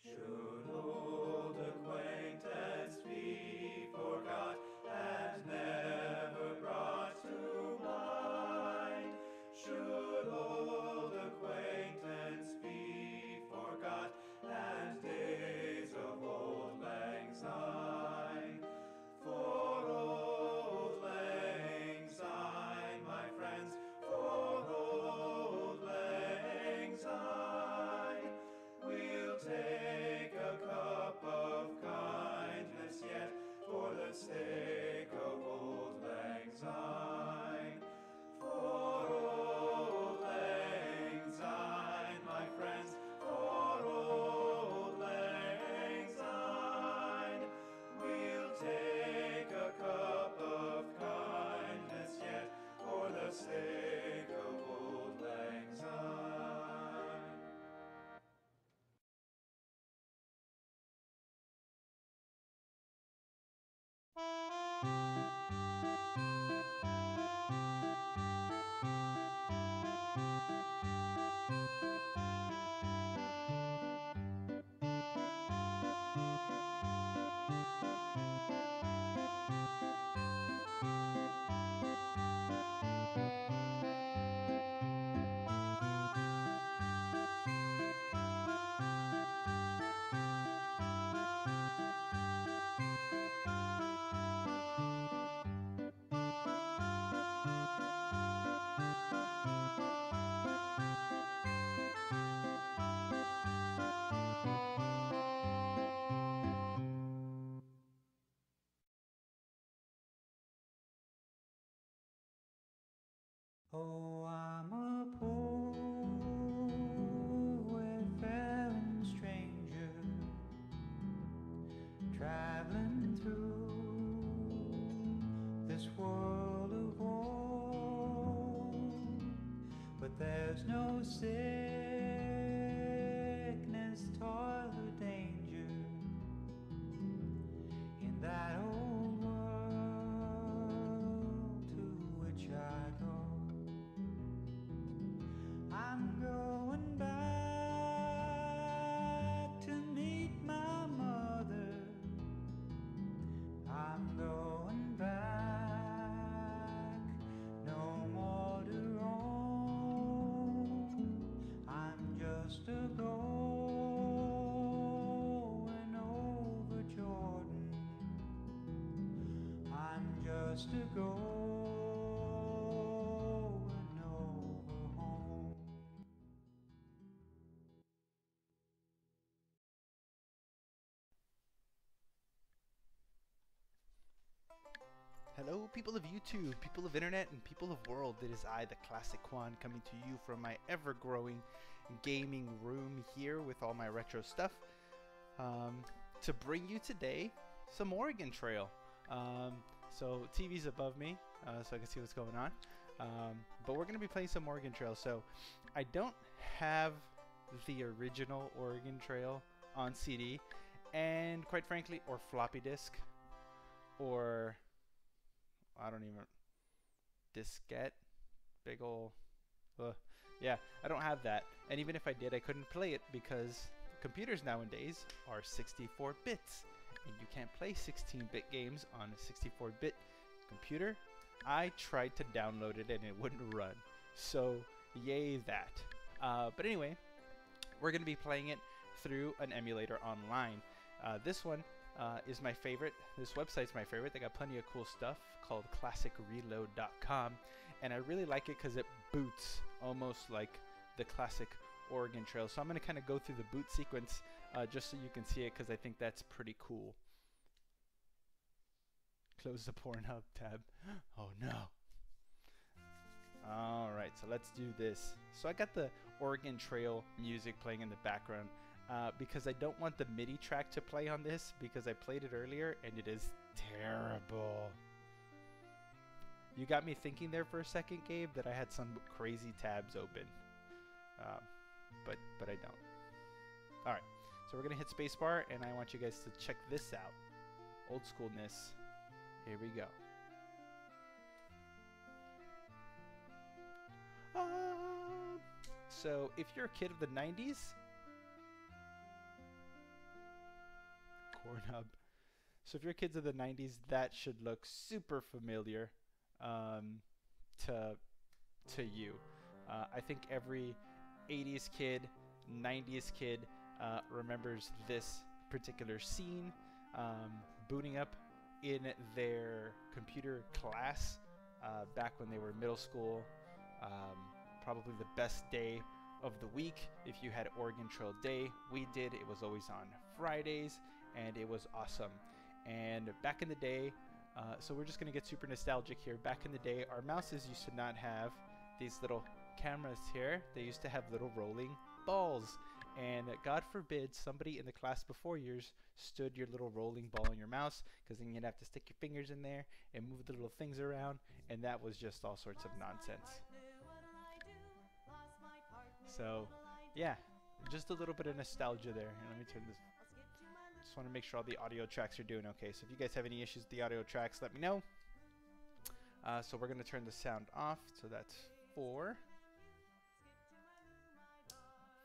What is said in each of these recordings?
Should old acquaintance be forgot and never brought to mind? Should old acquaintance be forgot and days of old lang syne? For old lang syne, my friends, for old lang syne, we'll take a Oh, I'm a poor wayfaring stranger, traveling through this world of woe. But there's no sickness, toil, or danger in that old world to which I go. I'm going back to meet my mother. I'm going back, no more to roam. I'm just a going over Jordan. I'm just a going over home. Hello, people of YouTube, people of internet, and people of world. It is I, the Classic Juan, coming to you from my ever-growing gaming room here with all my retro stuff to bring you today some Oregon Trail. So TV's above me, so I can see what's going on. But we're going to be playing some Oregon Trail. So I don't have the original Oregon Trail on CD, and quite frankly, or floppy disk, or I don't even diskette, big ol' yeah, I don't have that, and even if I did, I couldn't play it because computers nowadays are 64 bits, and you can't play 16-bit games on a 64-bit computer. I tried to download it and it wouldn't run, so yay that. But anyway, we're going to be playing it through an emulator online. This one is my favorite. This website's my favorite. They got plenty of cool stuff called ClassicReload.com, and I really like it because it boots almost like the classic Oregon Trail. So I'm going to kind of go through the boot sequence just so you can see it, because I think that's pretty cool. Close the Pornhub tab. Oh no. Alright, so let's do this. So I got the Oregon Trail music playing in the background because I don't want the MIDI track to play on this, because I played it earlier and it is terrible. You got me thinking there for a second, Gabe, that I had some crazy tabs open. But I don't. Alright, so we're going to hit spacebar, and I want you guys to check this out. Old schoolness. Here we go. So if you're a kid of the 90s, Cornhub. So if you're kids of the 90s, that should look super familiar to you. I think every 80s kid, 90s kid remembers this particular scene, booting up in their computer class back when they were middle school. Probably the best day of the week if you had Oregon Trail Day. We did. It was always on Fridays, and it was awesome. And back in the day, so we're just going to get super nostalgic here. Back in the day, our mouses used to not have these little cameras here. They used to have little rolling balls. And God forbid somebody in the class before yours stood your little rolling ball in your mouse, because then you'd have to stick your fingers in there and move the little things around, and that was just all sorts of nonsense. So yeah, just a little bit of nostalgia there. And let me turn this. Just want to make sure all the audio tracks are doing okay. So if you guys have any issues with the audio tracks, let me know. So we're going to turn the sound off. So that's 4.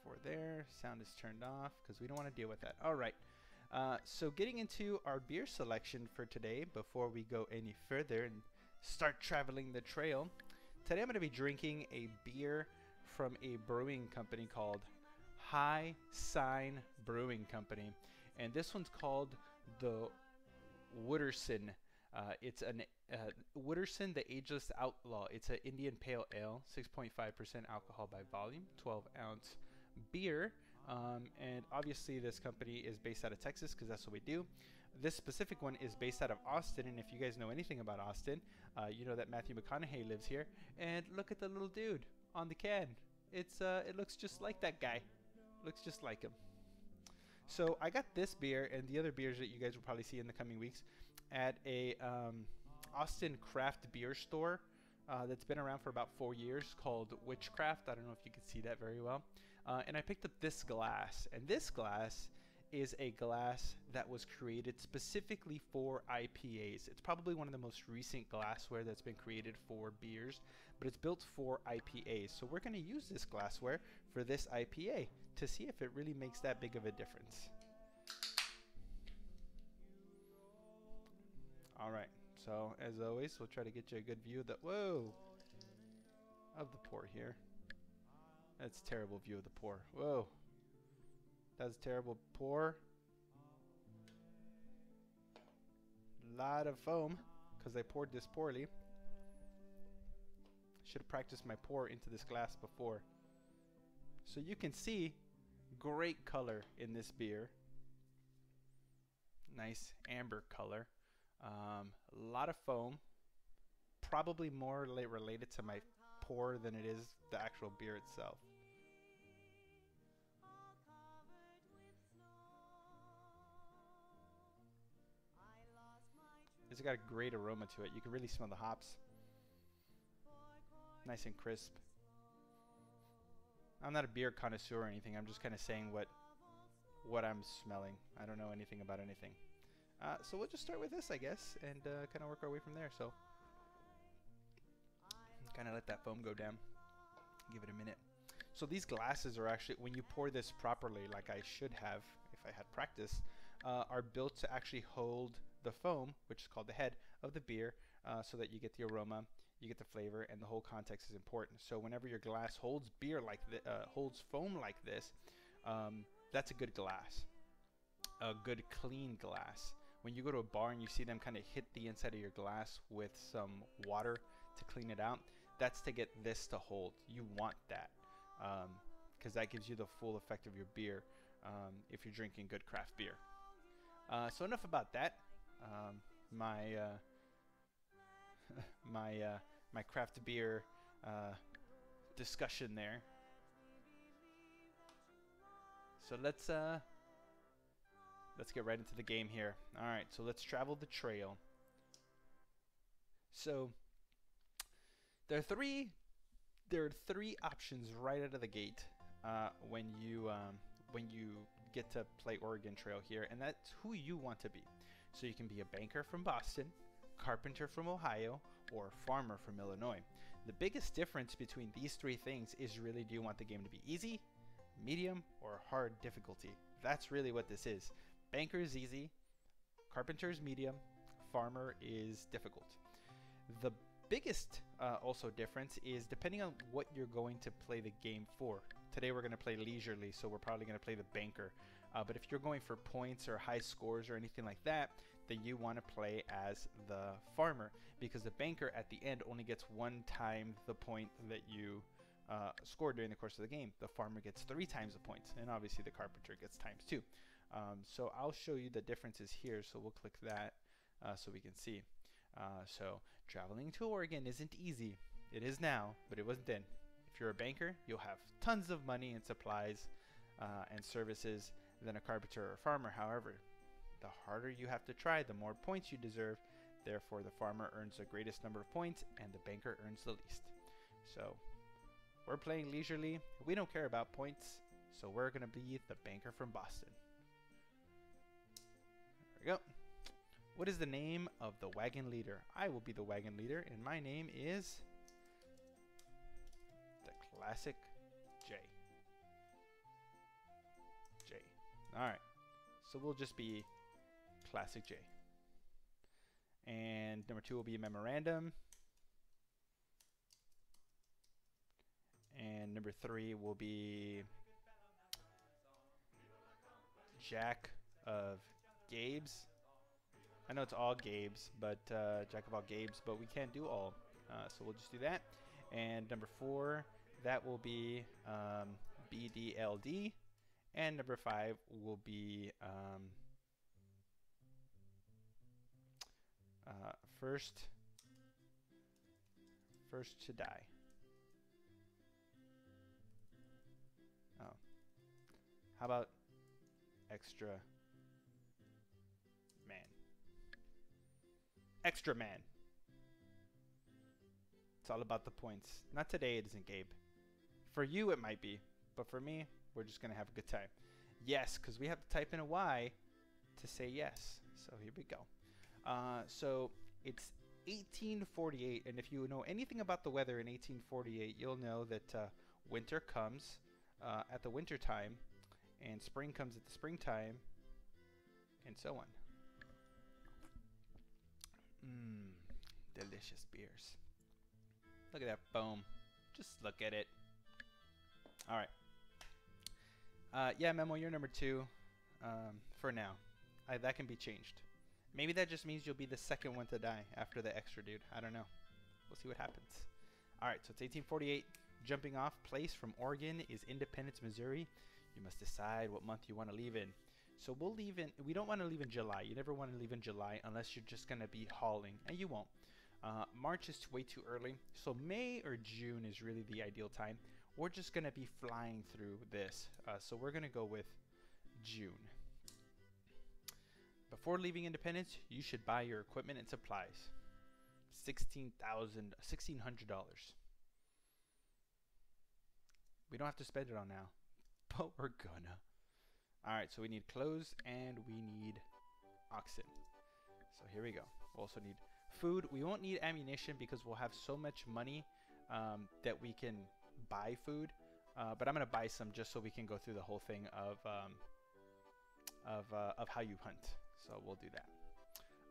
4 there. Sound is turned off because we don't want to deal with that. All right. So getting into our beer selection for today, before we go any further and start traveling the trail, today I'm going to be drinking a beer from a brewing company called High Sign Brewing Company, and this one's called the Wooderson. It's an Wooderson, the Ageless Outlaw. It's an Indian Pale Ale, 6.5% alcohol by volume, 12-ounce beer. And obviously this company is based out of Texas, because that's what we do. This specific one is based out of Austin, and if you guys know anything about Austin, you know that Matthew McConaughey lives here. And look at the little dude on the can. It looks just like that guy. Looks just like him. So I got this beer and the other beers that you guys will probably see in the coming weeks at a Austin craft beer store that's been around for about 4 years called Witchcraft. I don't know if you can see that very well. And I picked up this glass, and this glass is a glass that was created specifically for IPAs. It's probably one of the most recent glassware that's been created for beers, but it's built for IPAs. So we're going to use this glassware for this IPA to see if it really makes that big of a difference. All right, so as always, we'll try to get you a good view of the of the pour here. That's a terrible view of the pour. Whoa. That's a terrible pour. Lot of foam because I poured this poorly. Should have practiced my pour into this glass before. So you can see great color in this beer. Nice amber color. A lot of foam. Probably more related to my pour than it is the actual beer itself. It's got a great aroma to it. You can really smell the hops. Nice and crisp. I'm not a beer connoisseur or anything. I'm just kind of saying what I'm smelling. I don't know anything about anything. So we'll just start with this, I guess, and kind of work our way from there. So kind of let that foam go down. Give it a minute. So these glasses are actually, when you pour this properly, like I should have if I had practiced, are built to actually hold the foam, which is called the head of the beer, so that you get the aroma, you get the flavor, and the whole context is important. So whenever your glass holds beer like holds foam like this, that's a good glass, a good clean glass. When you go to a bar and you see them kind of hit the inside of your glass with some water to clean it out, that's to get this to hold. You want that because that gives you the full effect of your beer if you're drinking good craft beer. So enough about that. My my craft beer discussion there. So let's get right into the game here. All right, so let's travel the trail. So there are three options right out of the gate when you get to play Oregon Trail here, and that's who you want to be. So you can be a banker from Boston, carpenter from Ohio, or farmer from Illinois. The biggest difference between these three things is really, do you want the game to be easy, medium, or hard difficulty? That's really what this is. Banker is easy, carpenter is medium, farmer is difficult. The biggest also difference is depending on what you're going to play the game for. Today we're going to play leisurely, so we're probably going to play the banker. But if you're going for points or high scores or anything like that, then you want to play as the farmer, because the banker at the end only gets one time the point that you scored during the course of the game. The farmer gets 3 times the points, and obviously the carpenter gets times 2. So I'll show you the differences here, so we'll click that so we can see. So traveling to Oregon isn't easy. It is now, but it wasn't then. If you're a banker, you'll have tons of money and supplies and services than a carpenter or farmer. However, the harder you have to try, the more points you deserve. Therefore, the farmer earns the greatest number of points and the banker earns the least. So we're playing leisurely. We don't care about points, so we're going to be the banker from Boston. There we go. What is the name of the wagon leader? I will be the wagon leader, and my name is the Classic J. J. Alright, so we'll just be Classic J. And number 2 will be a memorandum. And number 3 will be Jack of Gabe's. I know it's all Gabe's, but Jack of all Gabe's, but we can't do all. So we'll just do that. And number 4, that will be BDLD. And number 5 will be First to die. Oh. How about extra man? Extra man. It's all about the points. Not today, it isn't, Gabe. For you, it might be. But for me, we're just going to have a good time. Yes, because we have to type in a Y to say yes. So here we go. So it's 1848. And if you know anything about the weather in 1848, you'll know that winter comes at the winter time. And spring comes at the springtime. And so on. Delicious beers. Look at that foam. Just look at it. All right. Yeah, Memo, you're number 2 for now. That can be changed. Maybe that just means you'll be the second one to die after the extra dude. I don't know. We'll see what happens. All right, so it's 1848. Jumping off place from Oregon is Independence, Missouri. You must decide what month you want to leave in. So we'll leave in, we don't want to leave in July. You never want to leave in July unless you're just going to be hauling, and you won't. March is way too early, so May or June is really the ideal time. We're just going to be flying through this, so we're going to go with June. Before leaving Independence, you should buy your equipment and supplies. $1,600. We don't have to spend it on now, but we're gonna. Alright, so we need clothes and we need oxen. So here we go. We'll also need food. We won't need ammunition because we'll have so much money that we can buy food. But I'm gonna buy some just so we can go through the whole thing of how you hunt. So we'll do that.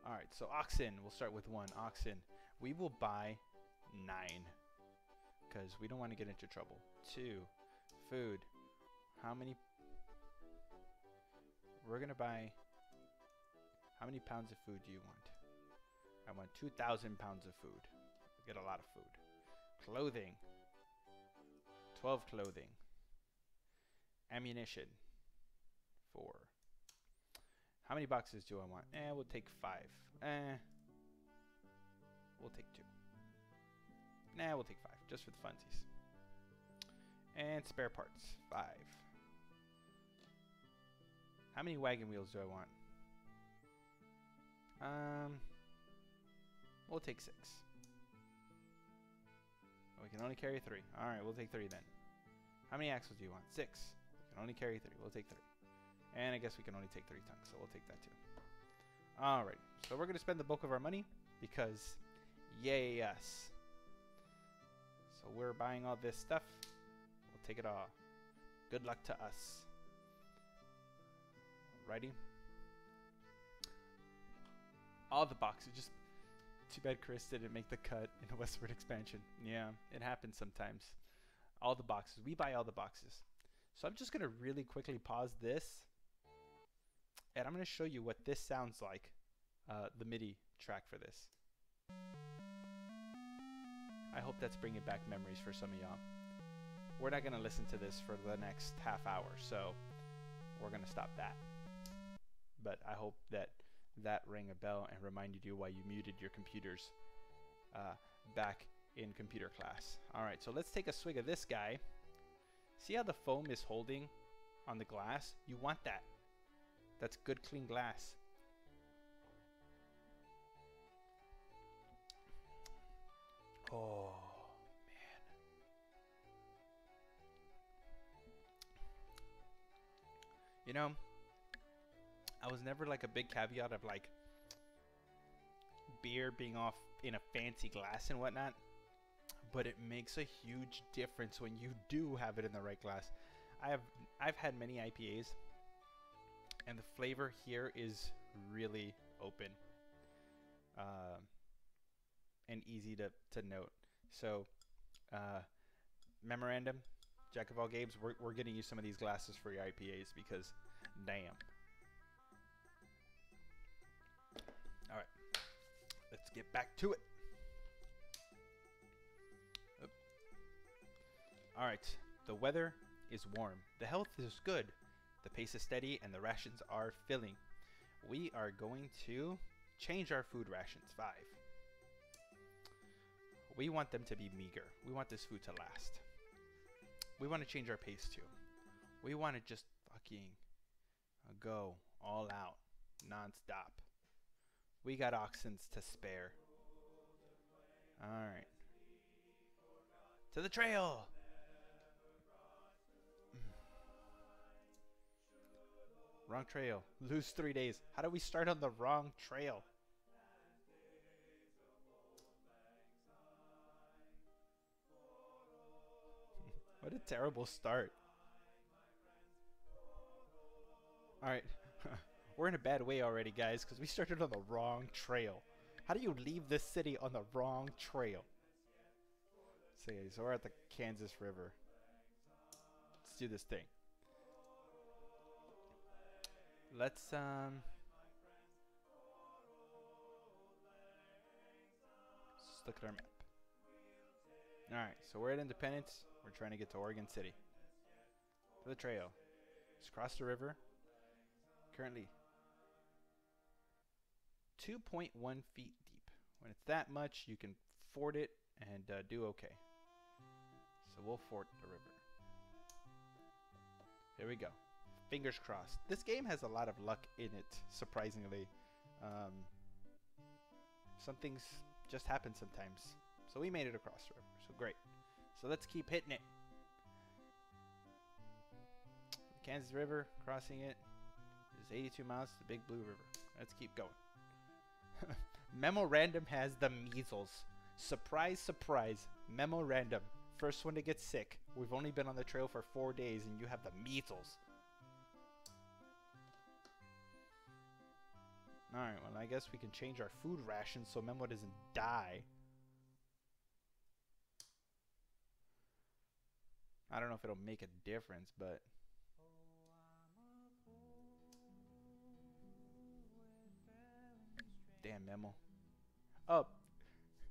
Alright, so oxen. We'll start with 1. Oxen. We will buy 9 because we don't want to get into trouble. 2. Food. How many? We're gonna buy. How many pounds of food do you want? I want 2,000 pounds of food. Get a lot of food. Clothing. 12 clothing. Ammunition. 4. How many boxes do I want? We'll take 5. We'll take 2. We'll take 5, just for the funsies. And spare parts. 5. How many wagon wheels do I want? We'll take 6. We can only carry 3. Alright, we'll take 3 then. How many axles do you want? 6. We can only carry 3. We'll take 3. And I guess we can only take 3 tons, so we'll take that too. Alright, so we're going to spend the bulk of our money because yay us. So we're buying all this stuff. We'll take it all. Good luck to us. Alrighty. All the boxes. Just too bad Chris didn't make the cut in the westward expansion. Yeah, it happens sometimes. All the boxes. We buy all the boxes. So I'm just going to really quickly pause this. And I'm going to show you what this sounds like. The MIDI track for this. I hope that's bringing back memories for some of y'all. We're not going to listen to this for the next half hour. So we're going to stop that. But I hope that that rang a bell and reminded you why you muted your computers back in computer class. Alright, so let's take a swig of this guy. See how the foam is holding on the glass? You want that. That's good, clean glass. Oh, man. You know, I was never like a big caveat of like beer being off in a fancy glass and whatnot, but it makes a huge difference when you do have it in the right glass. I've had many IPAs, and the flavor here is really open and easy to note. So, memorandum, Jack of all Gabes, we're getting you some of these glasses for your IPAs because, damn. All right, let's get back to it. Oop. All right, the weather is warm. The health is good. The pace is steady and the rations are filling. We are going to Change our food rations. 5. We want them to be meager. We want this food to last. We want to change our pace too. We want to just fucking go all out, non-stop. We got oxens to spare. Alright. To the trail! Wrong trail. Lose 3 days. How do we start on the wrong trail? What a terrible start. Alright. We're in a bad way already, guys, because we started on the wrong trail. How do you leave this city on the wrong trail? So we're at the Kansas River. Let's do this thing. Let's look at our map. Alright, so we're at Independence. We're trying to get to Oregon City. To the trail. Let's cross the river. Currently 2.1 feet deep. When it's that much, you can ford it and do okay. So we'll ford the river. Here we go. Fingers crossed. This game has a lot of luck in it, surprisingly. Some things just happen sometimes. So we made it across the river. So great. So let's keep hitting it. The Kansas River, crossing it, is 82 miles to the Big Blue River. Let's keep going. Memorandum has the measles. Surprise, surprise. Memorandum. First one to get sick. We've only been on the trail for 4 days and you have the measles. Alright, well I guess we can change our food rations so Memo doesn't die. I don't know if it'll make a difference, but... Damn, Memo. Oh,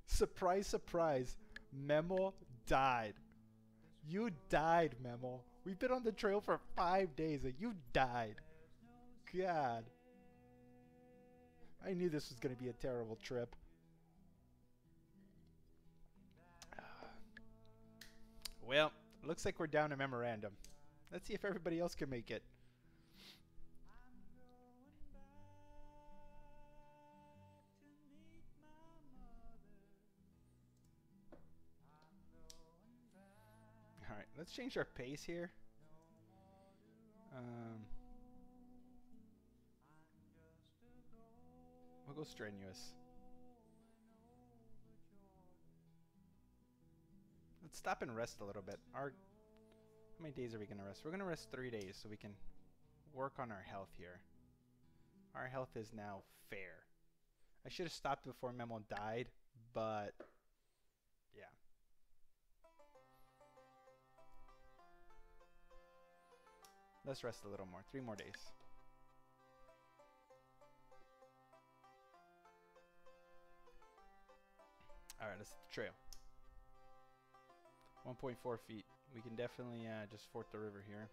surprise, surprise. Memo died. You died, Memo. We've been on the trail for 5 days and you died. God. I knew this was going to be a terrible trip. Well, looks like we're down a memorandum. Let's see if everybody else can make it. Alright, let's change our pace here. We'll go strenuous. Let's stop and rest a little bit. How many days are we going to rest? We're going to rest 3 days so we can work on our health here. Our health is now fair. I should have stopped before Memo died, but yeah. Let's rest a little more. 3 more days. Alright, let's hit the trail. 1.4 feet. We can definitely just ford the river here.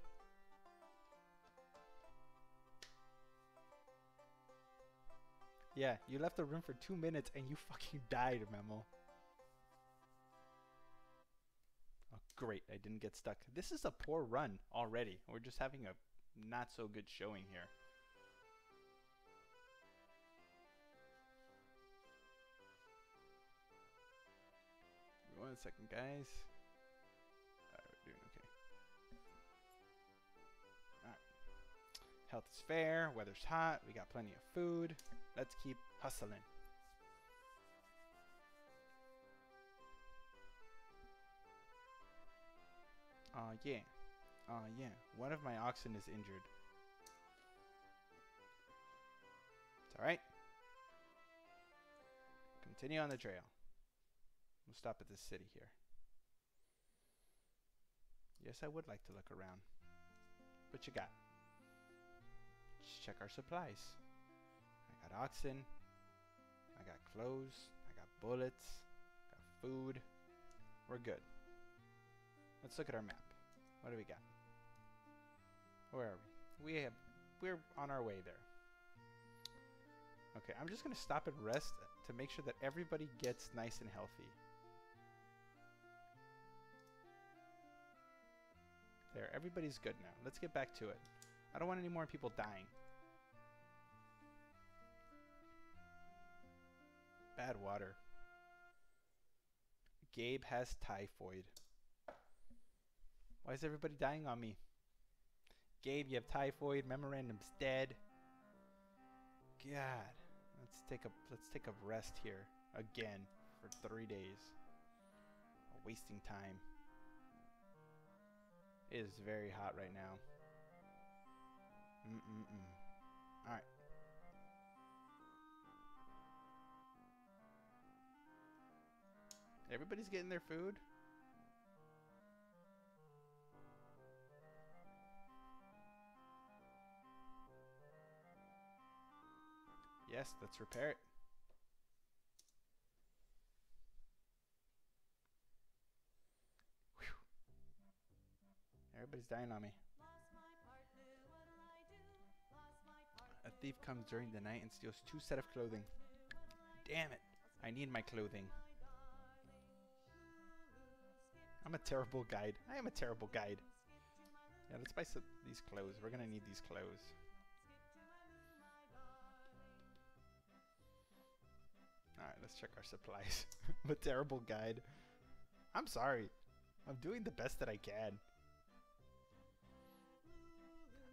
Yeah, you left the room for 2 minutes and you fucking died, Memo. Oh, great. I didn't get stuck. This is a poor run already. We're just having a not so good showing here. 1 second, guys. Alright, we're doing okay. Alright. Health is fair. Weather's hot. We got plenty of food. Let's keep hustling. Yeah. Yeah. One of my oxen is injured. It's alright. Continue on the trail. We'll stop at this city here. Yes, I would like to look around. What you got? Let's check our supplies. I got oxen. I got clothes. I got bullets. I got food. We're good. Let's look at our map. What do we got? Where are we? We're on our way there. Okay, I'm just gonna stop and rest to make sure that everybody gets nice and healthy. There, everybody's good now. Let's get back to it. I don't want any more people dying. Bad water. Gabe has typhoid. Why is everybody dying on me? Gabe, you have typhoid. Memorandum's dead. God. Let's take a rest here again for 3 days. Wasting time. It is very hot right now. Alright. Everybody's getting their food? Yes, let's repair it. Whew. Everybody's dying on me. A thief comes during the night and steals 2 sets of clothing. Damn it. I need my clothing. I'm a terrible guide. I am a terrible guide. Yeah, let's buy these clothes. We're gonna need these clothes. Alright, let's check our supplies. I'm a terrible guide. I'm sorry. I'm doing the best that I can.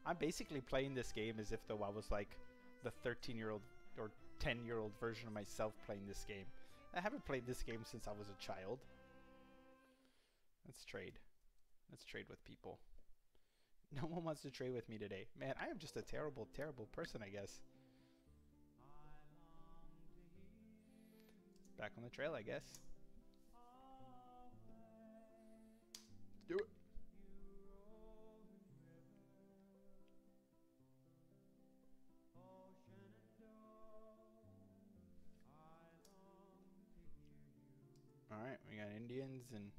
I'm basically playing this game as if though I was like the 13-year-old or 10-year-old version of myself playing this game. I haven't played this game since I was a child. Let's trade. Let's trade with people. No one wants to trade with me today. Man, I am just a terrible, terrible person, I guess. Back on the trail, I guess. Let's do it. Alright, we got Indians and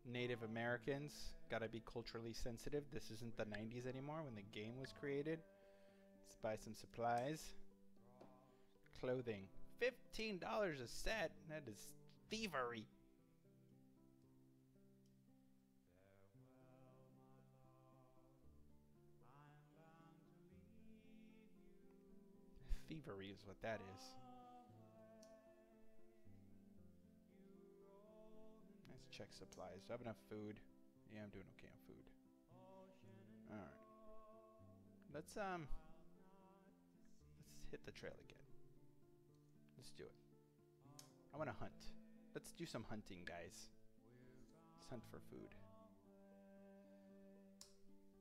Native Americans. Gotta be culturally sensitive. This isn't the 90s anymore when the game was created. Let's buy some supplies. Clothing. $15 a set. That is thievery. Thievery is what that is. Let's check supplies. Do I have enough food? Yeah, I'm doing okay on food. Alright. Let's hit the trail again. Let's do it. I want to hunt. Let's do some hunting, guys. Let's hunt for food.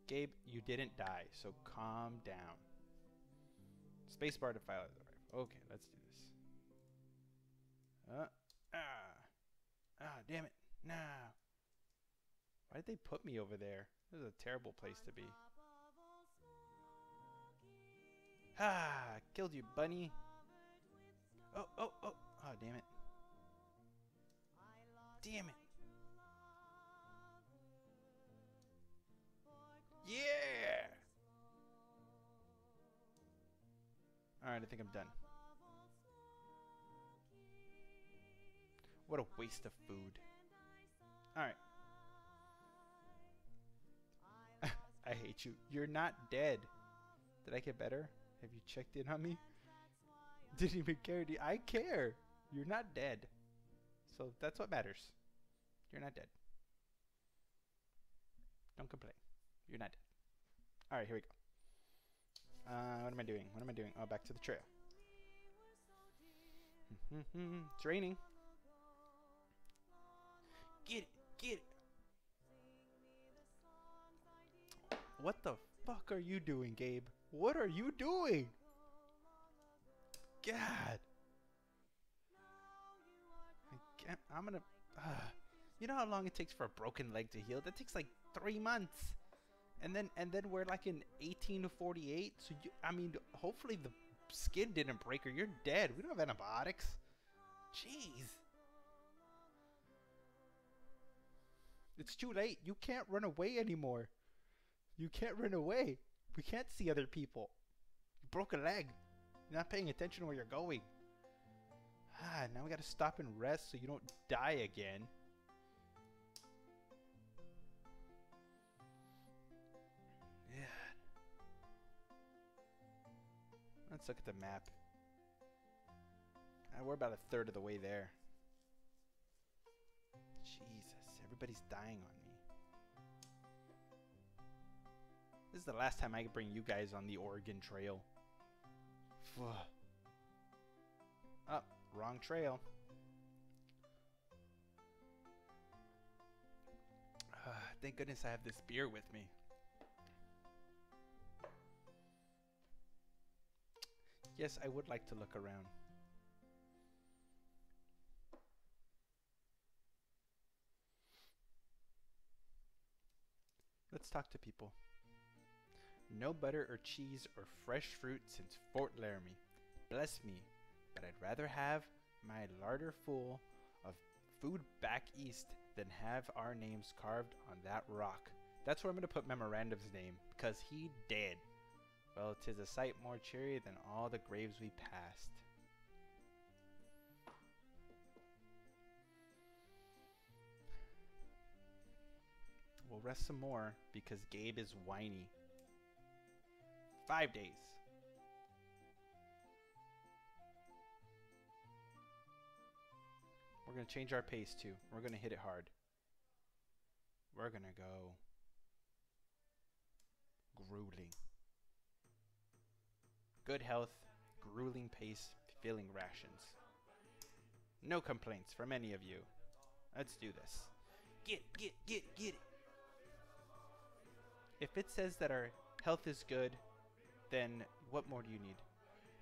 Gabe, you didn't die, so calm down. Spacebar to fire the rifle. Okay, let's do this. Damn it. Nah. Why did they put me over there? This is a terrible place to be. Killed you, bunny. Oh, damn it. Damn it. Yeah! Alright, I think I'm done. What a waste of food. Alright. I hate you. You're not dead. Did I get better? Have you checked in on me? Didn't even care. I care. You're not dead. So that's what matters. You're not dead. Don't complain. You're not dead. Alright, here we go. What am I doing? What am I doing? Oh, back to the trail. It's raining. Get it. Get it. What the fuck are you doing, Gabe? What are you doing? God. I'm gonna... you know how long it takes for a broken leg to heal? That takes like 3 months. And then we're like in 1848. So you, I mean, hopefully the skin didn't break or you're dead. We don't have antibiotics. Jeez. It's too late. You can't run away anymore. You can't run away. We can't see other people. You broke a leg. You're not paying attention where you're going. Ah, now we gotta stop and rest so you don't die again. Yeah. Let's look at the map. We're about a third of the way there. Jesus, everybody's dying on me. This is the last time I can bring you guys on the Oregon Trail. Oh, wrong trail. Thank goodness I have this beer with me. Yes, I would like to look around. Let's talk to people. No butter or cheese or fresh fruit since Fort Laramie. Bless me, but I'd rather have my larder full of food back east than have our names carved on that rock. That's where I'm going to put Memorandum's name, because he dead. Well, 'tis a sight more cheery than all the graves we passed. We'll rest some more, because Gabe is whiny. 5 days. We're going to change our pace too. We're going to hit it hard. We're going to go grueling. Good health, grueling pace, filling rations. No complaints from any of you. Let's do this. Get it. If it says that our health is good, then what more do you need?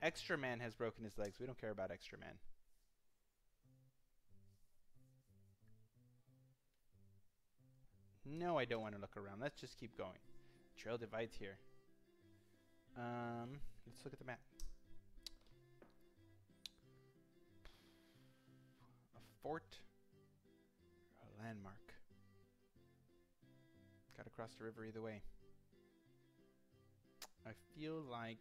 Extra Man has broken his legs. We don't care about Extra Man. No, I don't want to look around. Let's just keep going. Trail divides here. Let's look at the map. A fort. A landmark. Gotta cross the river either way. I feel like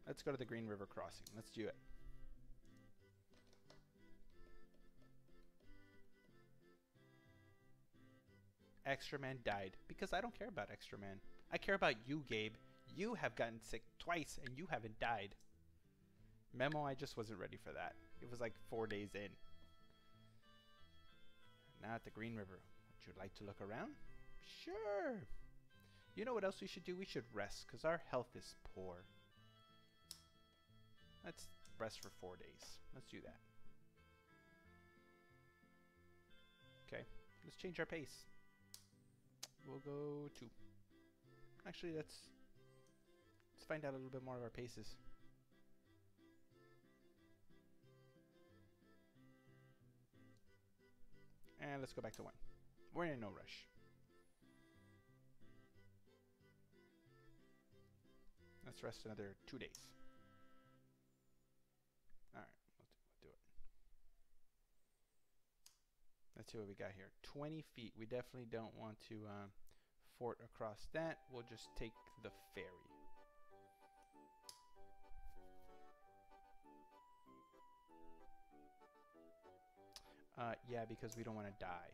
let's go to the Green River crossing. Let's do it. Extra Man died because I don't care about Extra Man. I care about you, Gabe. You have gotten sick twice and you haven't died. Memo, I just wasn't ready for that. It was like 4 days in. Now at the Green River. Would you like to look around? Sure. You know what else we should do? We should rest because our health is poor. Let's rest for 4 days. Let's do that. Okay. Let's change our pace. We'll go 2. Actually, let's find out a little bit more of our paces. And let's go back to 1. We're in no rush. Let's rest another 2 days. Alright, we'll do it. Let's see what we got here. 20 feet. We definitely don't want to fort across that. We'll just take the ferry. Yeah, because we don't want to die.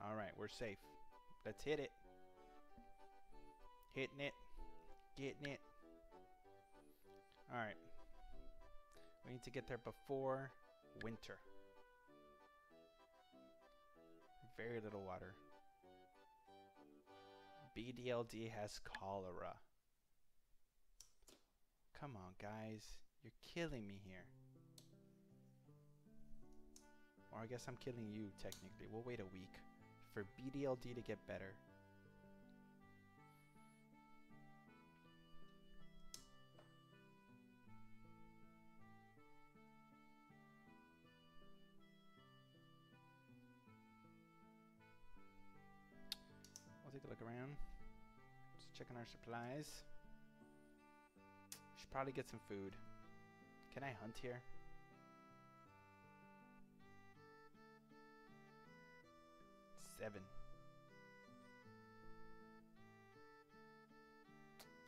Alright, we're safe. Let's hit it. Hitting it. Getting it. Alright. We need to get there before winter. Very little water. BDLD has cholera. Come on, guys. You're killing me here. Or I guess I'm killing you, technically. We'll wait a week for BDLD to get better. I'll take a look around. It's Just checking our supplies. We should probably get some food. Can I hunt here? Seven.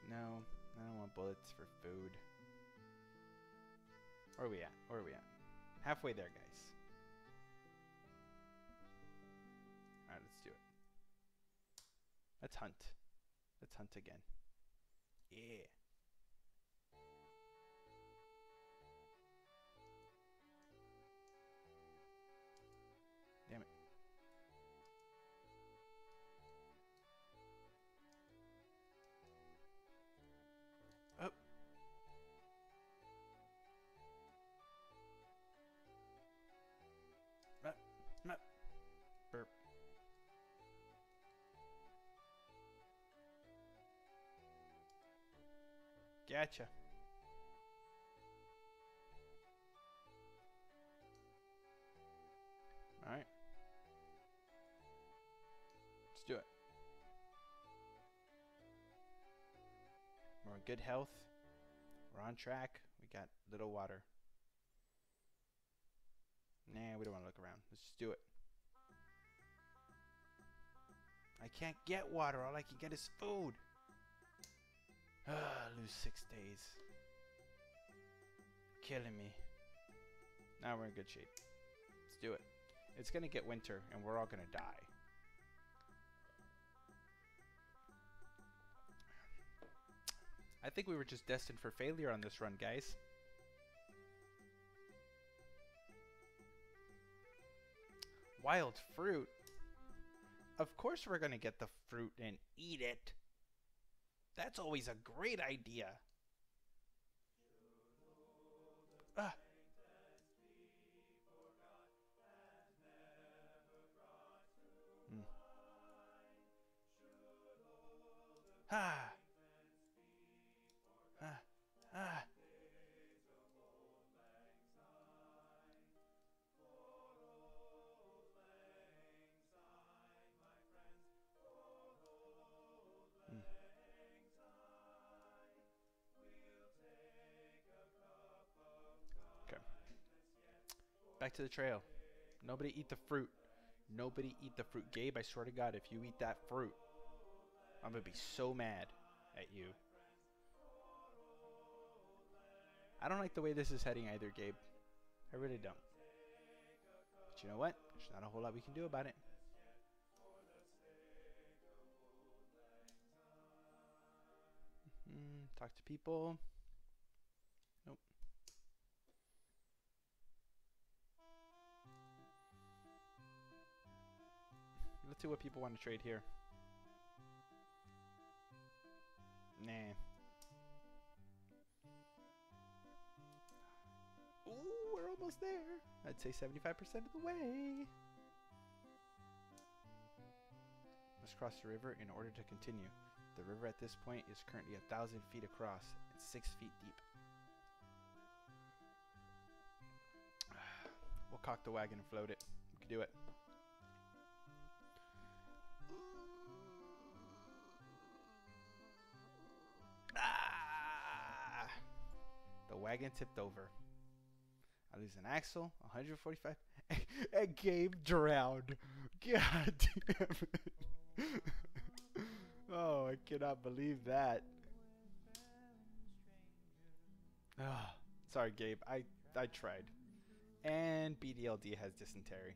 No, I don't want bullets for food. Where are we at? Where are we at? Halfway there, guys. Alright, let's do it. Let's hunt. Let's hunt again. Yeah. Damn it. Oh. Burp. Gotcha. Alright. Let's do it. We're in good health. We're on track. We got little water. Nah, we don't want to look around. Let's just do it. I can't get water. All I can get is food. Lose 6 days. Killing me. Now we're in good shape. Let's do it. It's gonna get winter and we're all gonna die. I think we were just destined for failure on this run, guys. Wild fruit? Of course we're gonna get the fruit and eat it. That's always a great idea. Ah. Mm. Ah. Ah. Ah. Mm. Okay. Back to the trail. Nobody eat the fruit. Nobody eat the fruit. Gabe, I swear to God, if you eat that fruit, I'm gonna be so mad at you. I don't like the way this is heading either, Gabe. I really don't. But you know what? There's not a whole lot we can do about it. Talk to people. Nope. Let's see what people want to trade here. Nah. Ooh, we're almost there. I'd say 75% of the way. Let's cross the river in order to continue. The river at this point is currently 1,000 feet across and 6 feet deep. We'll cock the wagon and float it. We can do it. Ah! The wagon tipped over. I lose an axle, 145, and Gabe drowned. God damn it. Oh, I cannot believe that. Oh, sorry, Gabe. I tried. And BDLD has dysentery.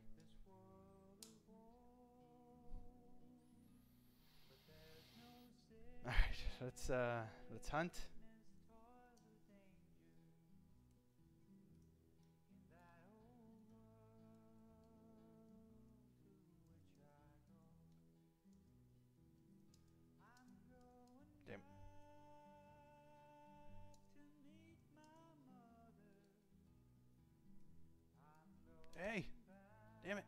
All right, let's hunt. Damn. Hey, damn it.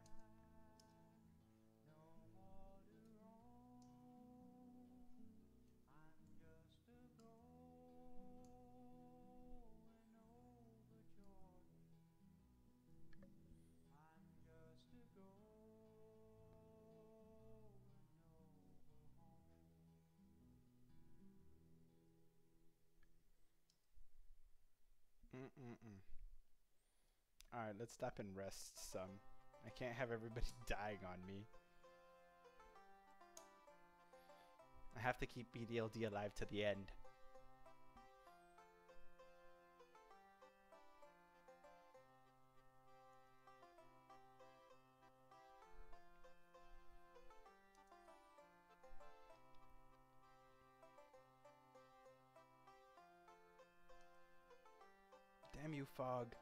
Mm-mm-mm. Alright, let's stop and rest some. I can't have everybody dying on me. I have to keep BDLD alive to the end. Damn you, Fog.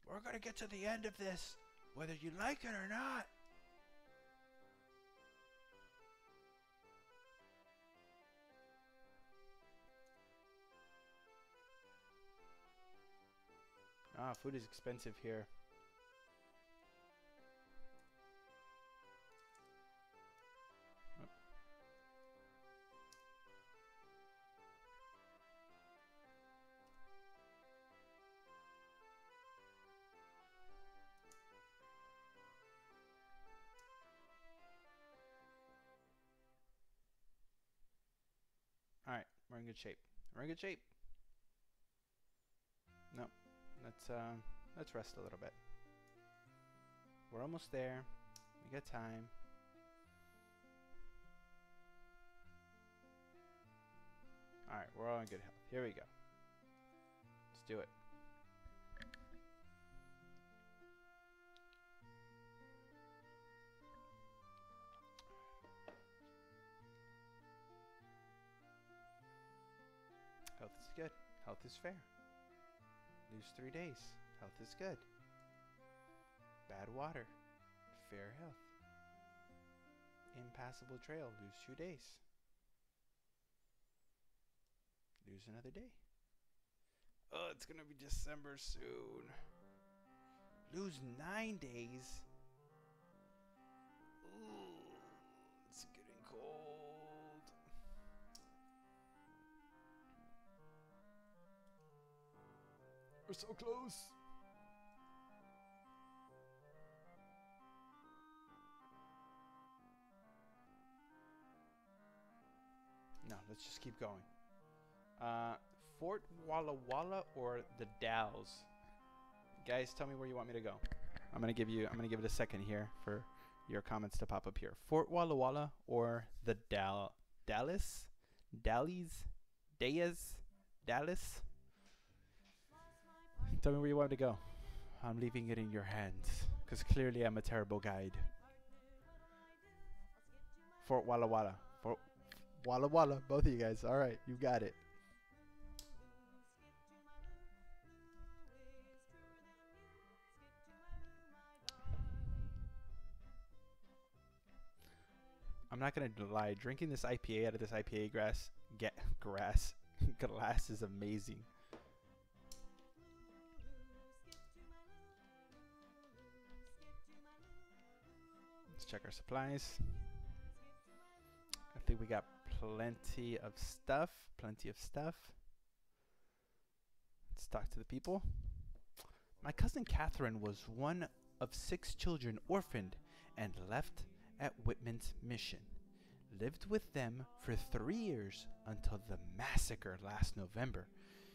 We're gonna get to the end of this, whether you like it or not. Ah, food is expensive here. Alright, we're in good shape. We're in good shape. No, let's rest a little bit. We're almost there. We got time. Alright, we're all in good health. Here we go. Let's do it. Health is good. Health is fair. Lose 3 days. Health is good. Bad water. Fair health. Impassable trail. Lose 2 days. Lose another day. Oh, it's gonna be December soon. Lose 9 days. Ooh, it's getting cold. We're so close. No, let's just keep going. Fort Walla Walla or the Dalles? Guys, tell me where you want me to go. I'm gonna give it a second here for your comments to pop up here. Fort Walla Walla or the Dalles? Dalles? Dallas? Tell me where you want to go. I'm leaving it in your hands, because clearly I'm a terrible guide. Fort Walla Walla. Fort Walla Walla. Both of you guys. All right, you got it. I'm not gonna lie. Drinking this IPA out of this IPA glass is amazing. Let's check our supplies. I think we got plenty of stuff. Let's talk to the people. My cousin Catherine was one of 6 children orphaned and left at Whitman's mission. Lived with them for 3 years until the massacre last November.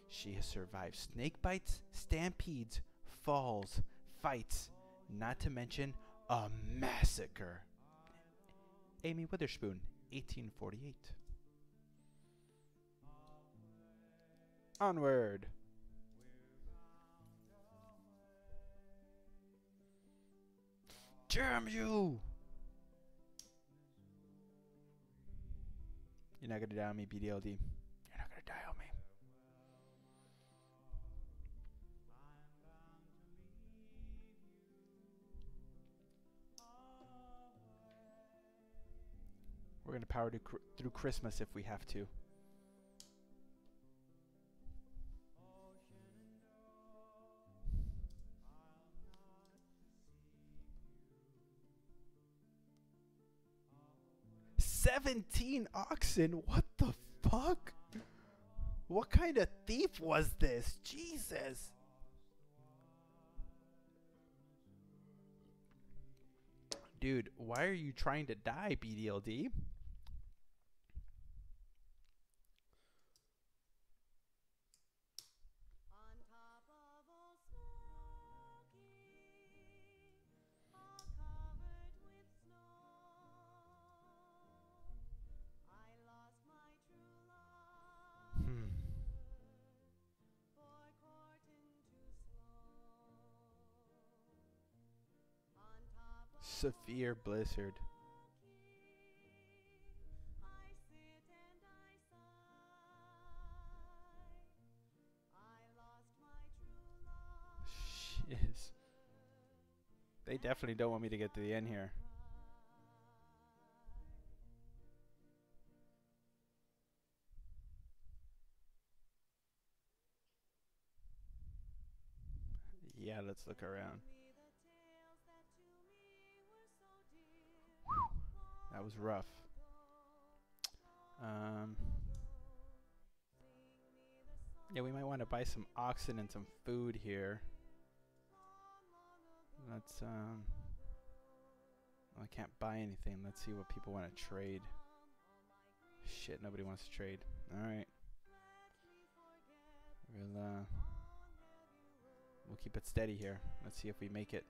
She has survived snake bites, stampedes, falls, fights, not to mention a massacre. Amy Witherspoon, 1848. Onward. Damn you! You're not gonna die on me, BDLD. You're not gonna die on me. We're gonna power through Christmas if we have to. $17 oxen? What the fuck? What kind of thief was this? Jesus. Dude, why are you trying to die, BDLD? Severe blizzard. Shiz. They definitely don't want me to get to the end here. Yeah, let's look around. Whew, that was rough. Yeah, we might want to buy some oxen and some food here. Let's I can't buy anything. Let's see what people want to trade. Shit, nobody wants to trade. All right. We'll keep it steady here. Let's see if we make it.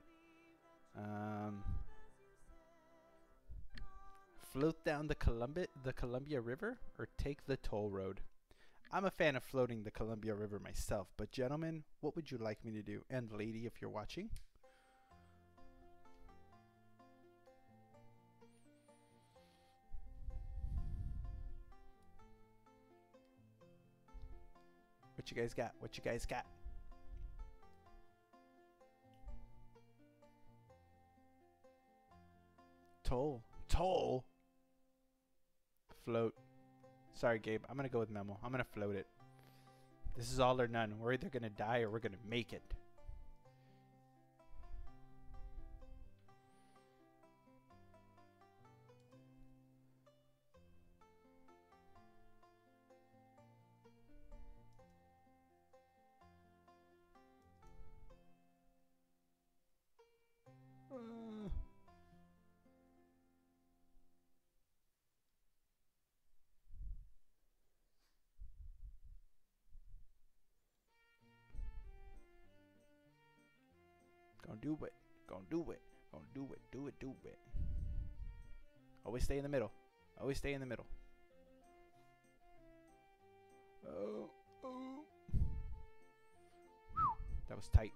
Float down the Columbia River or take the toll road. I'm a fan of floating the Columbia River myself, but gentlemen, what would you like me to do? And lady, if you're watching. What you guys got? What you guys got? Toll. Toll. Float. Sorry, Gabe. I'm going to go with Memo. I'm going to float it. This is all or none. We're either going to die or we're going to make it. Gonna do it. Gonna do it. Gonna do it. Do it. Do it. Always stay in the middle. Always stay in the middle. Oh. Oh. That was tight.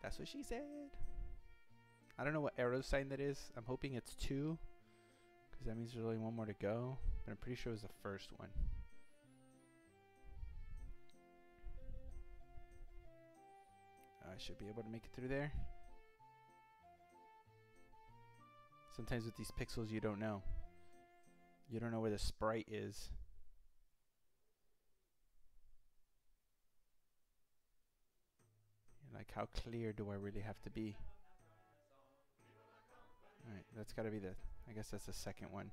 That's what she said. I don't know what arrow sign that is. I'm hoping it's 2. Because that means there's only one more to go. But I'm pretty sure it was the first one. I should be able to make it through there. Sometimes with these pixels you don't know. You don't know where the sprite is. You're like, how clear do I really have to be? Alright, that's gotta be the, I guess that's the second one.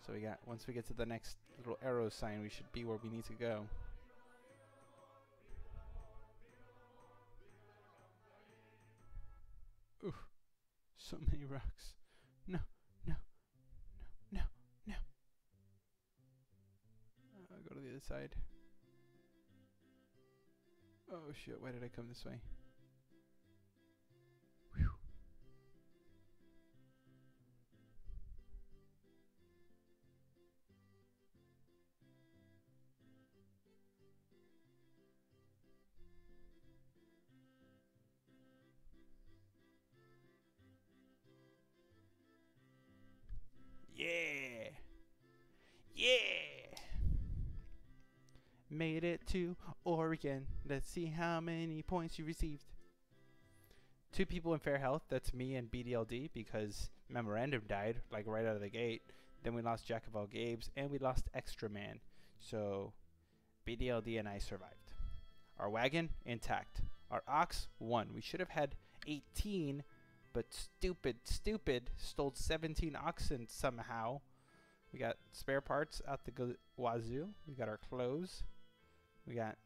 So we got, once we get to the next little arrow sign, we should be where we need to go. Ooh, so many rocks. No, no, no, no, no. Go to the other side. Oh shit, why did I come this way? Whew. Yeah! Yeah! Made it to Oregon. Let's see how many points you received. 2 people in fair health. That's me and BDLD because Memorandum died like right out of the gate. Then we lost Jack of all Gabes and we lost Extra Man. So BDLD and I survived. Our wagon intact. Our ox won. We should have had 18, but stupid stole 17 oxen somehow. We got spare parts out the wazoo. We got our clothes. We got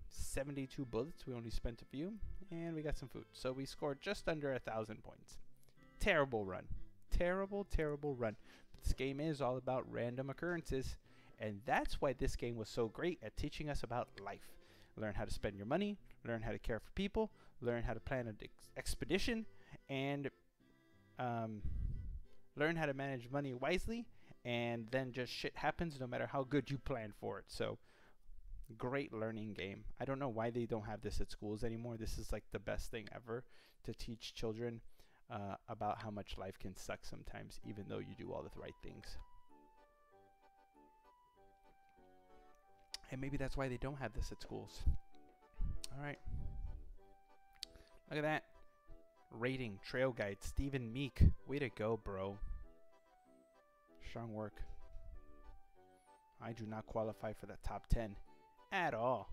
72 bullets. We only spent a few. And we got some food. So we scored just under 1,000 points. Terrible run. Terrible, terrible run. But this game is all about random occurrences. And that's why this game was so great at teaching us about life. Learn how to spend your money. Learn how to care for people. Learn how to plan an expedition. And learn how to manage money wisely. And then just shit happens no matter how good you plan for it. So, great learning game. I don't know why they don't have this at schools anymore. This is like the best thing ever to teach children about how much life can suck sometimes, even though you do all the right things. And maybe that's why they don't have this at schools. All right. Look at that. Rating, trail guide, Stephen Meek. Way to go, bro. Strong work. I do not qualify for the top 10 at all.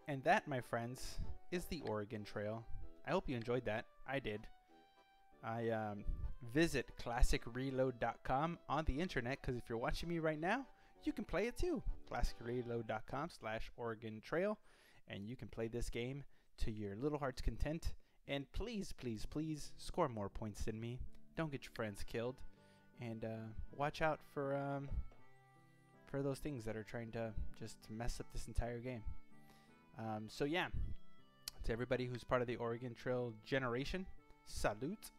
And that, my friends, is the Oregon Trail. I hope you enjoyed that. I did. I visit classicreload.com on the internet, because if you're watching me right now, you can play it too. classicreload.com/Oregon Trail, and you can play this game to your little heart's content. And please, please, please score more points than me. Don't get your friends killed, and watch out for those things that are trying to just mess up this entire game. So yeah, to everybody who's part of the Oregon Trail generation, salute.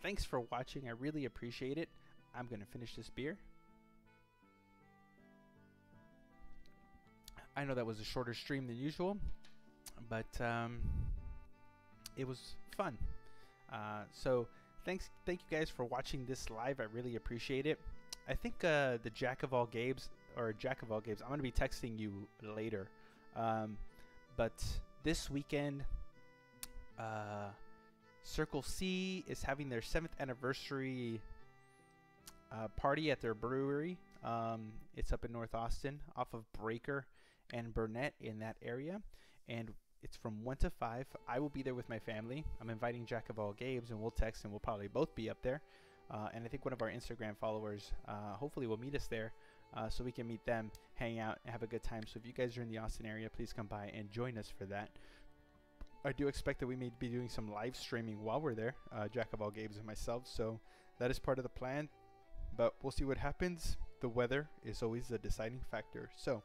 Thanks for watching. I really appreciate it. I'm gonna finish this beer. I know that was a shorter stream than usual, but it was fun. So thank you guys for watching this live. I really appreciate it. I think the Jack of all Games, I'm going to be texting you later. But this weekend, Circle C is having their 7th anniversary party at their brewery. It's up in North Austin, off of Breaker and Burnett, in that area, and it's from 1 to 5. I will be there with my family. I'm inviting Jack of all Games, and we'll text, and we'll probably both be up there. And I think one of our Instagram followers hopefully will meet us there, so we can meet them, hang out, and have a good time. So if you guys are in the Austin area, please come by and join us for that. I do expect that we may be doing some live streaming while we're there, Jack of all Games and myself, so that is part of the plan, but we'll see what happens. The weather is always a deciding factor. So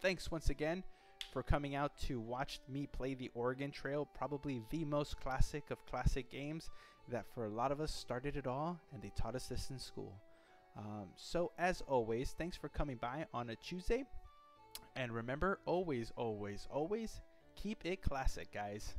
thanks once again for coming out to watch me play the Oregon Trail, probably the most classic of classic games that for a lot of us started it all, and they taught us this in school. So as always, thanks for coming by on a Tuesday, and remember, always, always, always keep it classic, guys.